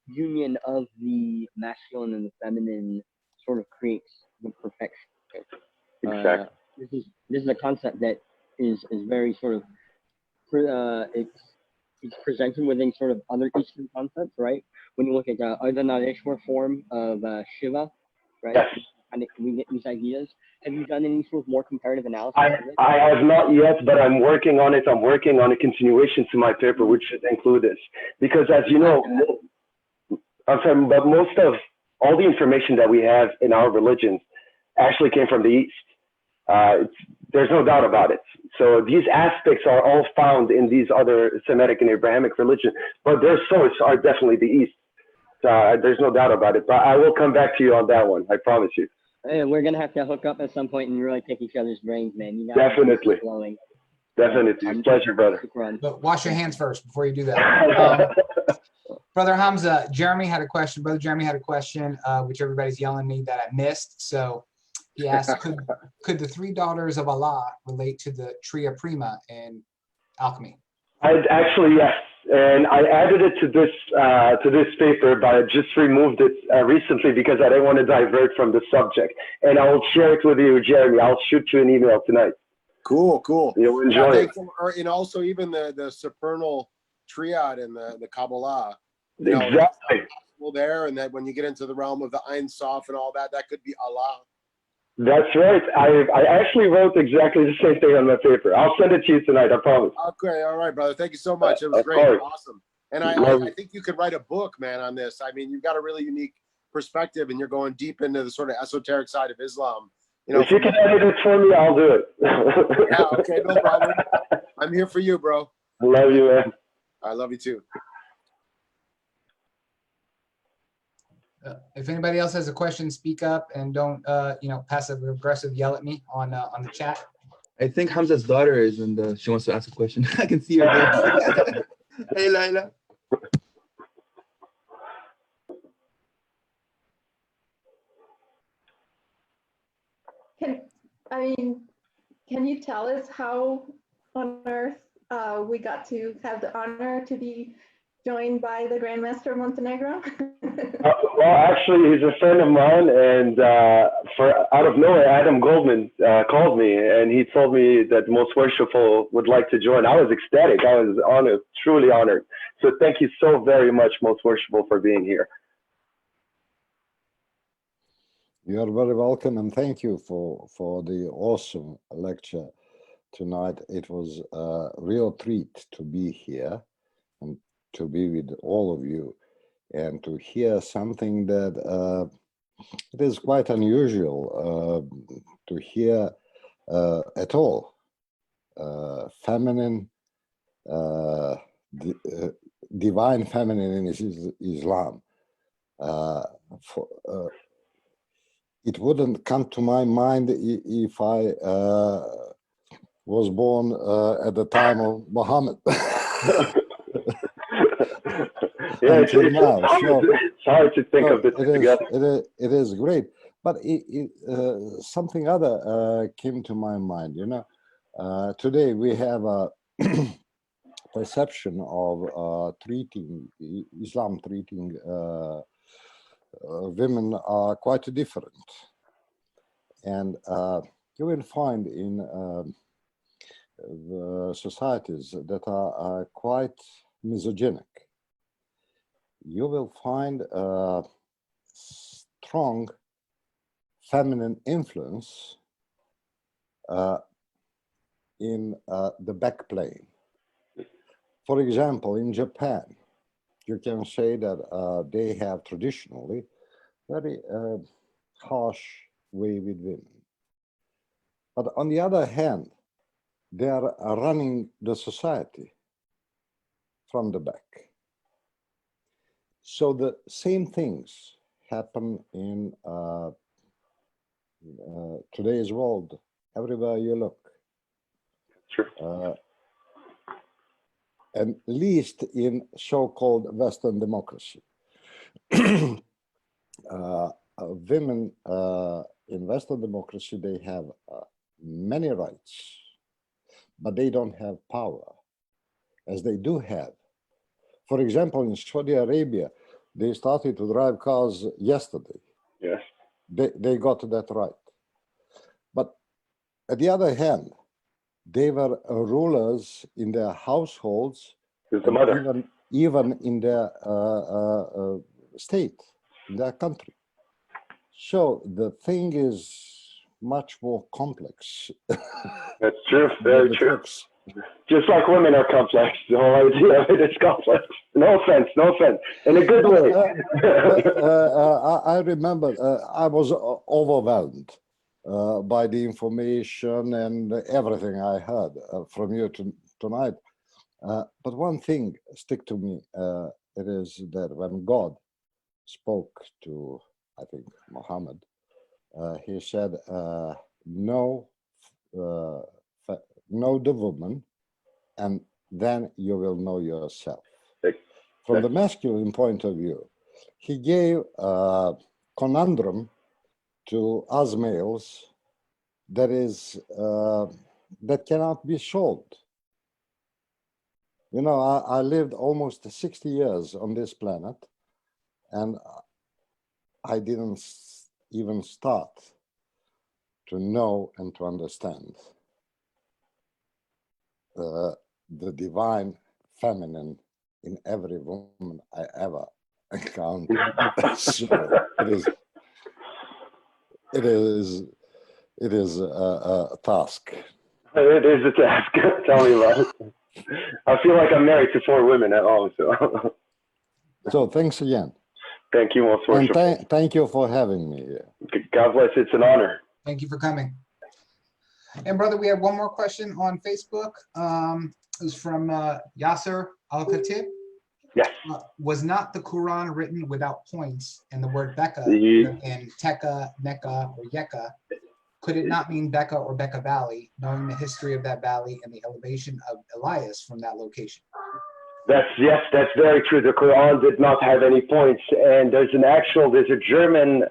union of the masculine and the feminine sort of creates the perfection. Exactly. This is a concept that is very sort of it's presented within sort of other Eastern concepts, right? When you look at the Ardhanarishwar form of Shiva, right? Yes. And we get these ideas. Have you done any sort of more comparative analysis I of it? have not yet, but I'm working on it. I'm working on a continuation to my paper, which should include this. Because as you know, I'm sorry, but most of all the information that we have in our religions actually came from the East. There's no doubt about it. So these aspects are all found in these other Semitic and Abrahamic religions, but their source are definitely the East. There's no doubt about it. But I will come back to you on that one. I promise you. Hey, we're gonna have to hook up at some point and really pick each other's brains, man. You know, Definitely. Definitely. Pleasure, brother. But wash your hands first before you do that. Brother Hamza, Jeremy had a question. Brother Jeremy had a question, which everybody's yelling at me that I missed. So he asked, could the 3 daughters of Allah relate to the Tria Prima in alchemy? Actually, yes. And I added it to this paper, but I just removed it recently because I didn't want to divert from the subject. And I will share it with you, Jeremy. I'll shoot you an email tonight. Cool, cool. You'll enjoy it. And also even the supernal triad in the Kabbalah. Exactly. There, and that when you get into the realm of the Ein Sof and all that, that could be Allah. That's right. I actually wrote exactly the same thing on my paper. I'll send it to you tonight, I promise. Okay, all right, brother. Thank you so much. It was Of great. course. Awesome. And Love I it. think you could write a book, man, on this. I mean, you've got a really unique perspective, and you're going deep into the sort of esoteric side of Islam. You know, If you can edit it for me, I'll do it. yeah, okay, no problem. I'm here for you, bro. I love you, man. I love you too. If anybody else has a question, speak up and don't, you know, passive aggressive yell at me on the chat. I think Hamza's daughter is in the. She wants to ask a question. I can see her there. Hey, Laila. Can you tell us how on earth we got to have the honor to be joined by the Grandmaster of Montenegro? Well, actually, he's a friend of mine, and out of nowhere, Adam Goldman called me, and he told me that Most Worshipful would like to join. I was ecstatic. I was honored, truly honored. So thank you so very much, Most Worshipful, for being here. You're very welcome, and thank you for the awesome lecture tonight. It was a real treat to be here and to be with all of you and to hear something that it is quite unusual to hear at all. Feminine, divine feminine in Islam. It wouldn't come to my mind if I was born at the time of Muhammad. Yeah, it's hard to think of it together. It is great, but something other came to my mind. You know, today we have a perception of treating Islam treating women are quite different, and you will find in the societies that are quite misogynic. You will find a strong feminine influence in the backplane. For example, in Japan, you can say that they have traditionally very harsh way with women. But on the other hand, they are running the society from the back. So the same things happen in today's world, everywhere you look. Sure. At least in so-called Western democracy. Women in Western democracy, they have many rights, but they don't have power, as they do have. For example, in Saudi Arabia, they started to drive cars yesterday. Yes. They got that right. But at the other hand, they were rulers in their households, Who's the mother? even in their state, in their country. So the thing is much more complex. That's true, very true. Just like women are complex, the whole idea of it is complex. No offense, in a good way. I remember I was overwhelmed by the information and everything I heard from you tonight. But one thing stick to me, it is that when God spoke to, I think, Muhammad, he said, know the woman, and then you will know yourself. From the masculine point of view, he gave a conundrum to us males that is that cannot be solved. You know, I lived almost 60 years on this planet, and I didn't even start to know and to understand the divine feminine in every woman I ever encountered. So it is it is a task. It is a task. Tell me about it. I feel like I'm married to 4 women at home. So So thanks again. thank you, most And worshipful. thank you for having me here. God bless. It's an honor. Thank you for coming. And brother, we have one more question on Facebook. It was from Yasser Al-Khatib. Yes. Was not the Quran written without points, and the word Becca Ye- in Tekka, Nekka, or Yekka? Could it not mean Becca or Becca Valley, knowing the history of that valley and the elevation of Elias from that location? Yes, that's very true. The Quran did not have any points, and there's a German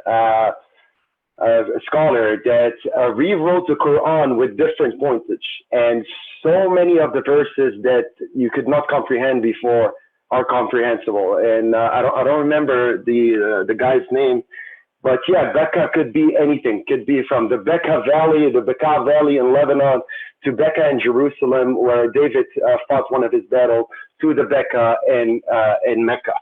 scholar that rewrote the Quran with different pointage, and so many of the verses that you could not comprehend before are comprehensible. And I don't remember the guy's name, but yeah, Becca could be anything. Could be from the Becca Valley, the Bekaa Valley in Lebanon, to Becca in Jerusalem, where David fought one of his battles, to the Becca in Mecca.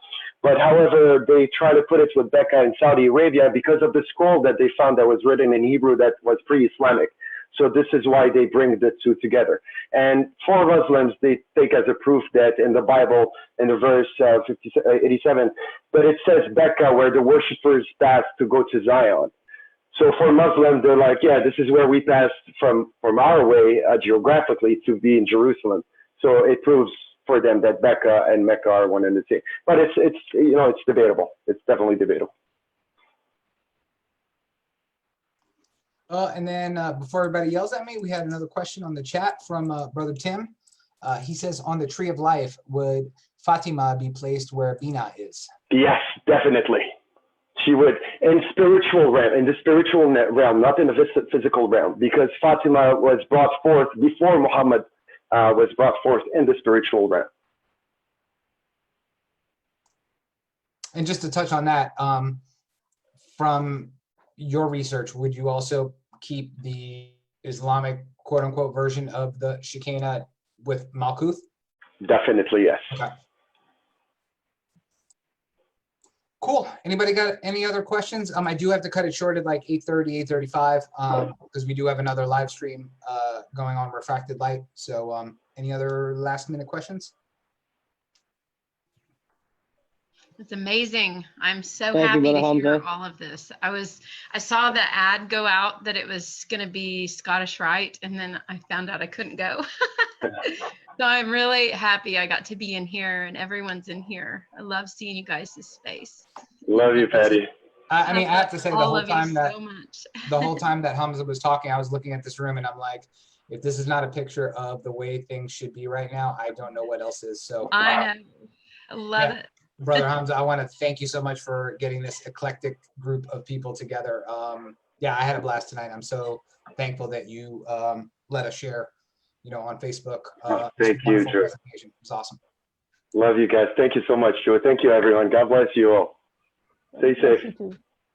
But however, they try to put it with Becca in Saudi Arabia because of the scroll that they found that was written in Hebrew that was pre-Islamic. So this is why they bring the two together. And for Muslims, they take as a proof that in the Bible, in the verse 87, that it says Becca, where the worshippers pass to go to Zion. So for Muslims, they're like, yeah, this is where we passed from our way geographically to be in Jerusalem. So it proves for them that Becca and Mecca are one and the same. But it's debatable. It's definitely debatable. And then before everybody yells at me, we had another question on the chat from Brother Tim. He says, on the tree of life, would Fatima be placed where Bina is? Yes, definitely. She would, in the spiritual realm, not in the physical realm, because Fatima was brought forth before Muhammad was brought forth in the spiritual realm. And just to touch on that, from your research, would you also keep the Islamic quote unquote version of the Shekinah with Malkuth? Definitely, yes. Okay. Cool. Anybody got any other questions? I do have to cut it short at like 8:30, 8:35, because we do have another live stream going on Refracted Light. So any other last minute questions? It's amazing. I'm so Thank you, happy to Brother hear Hamza. all of this. I saw the ad go out that it was going to be Scottish Rite, and then I found out I couldn't go. So I'm really happy I got to be in here and everyone's in here. I love seeing you guys' space. Love you, Patty. I mean, I have to say the All whole of you time that so much. the whole time that Hamza was talking, I was looking at this room and I'm like, if this is not a picture of the way things should be right now, I don't know what else is. So I know. I love Yeah. it. Brother Hamza, I want to thank you so much for getting this eclectic group of people together. Yeah, I had a blast tonight. I'm so thankful that you let us share, on Facebook. Thank you, Joe. It was awesome. Love you guys. Thank you so much, Joe. Thank you, everyone. God bless you all. Stay safe.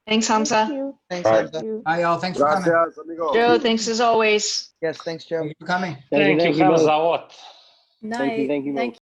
Thanks, Hamza. Thanks, Bye. Hamza. Hi, y'all. Thanks for coming. Gracias, amigo. Joe, thanks as always. Yes, thanks, Joe. Thank you for coming. Thank you, Hamza. both. Awad. Thank you, both.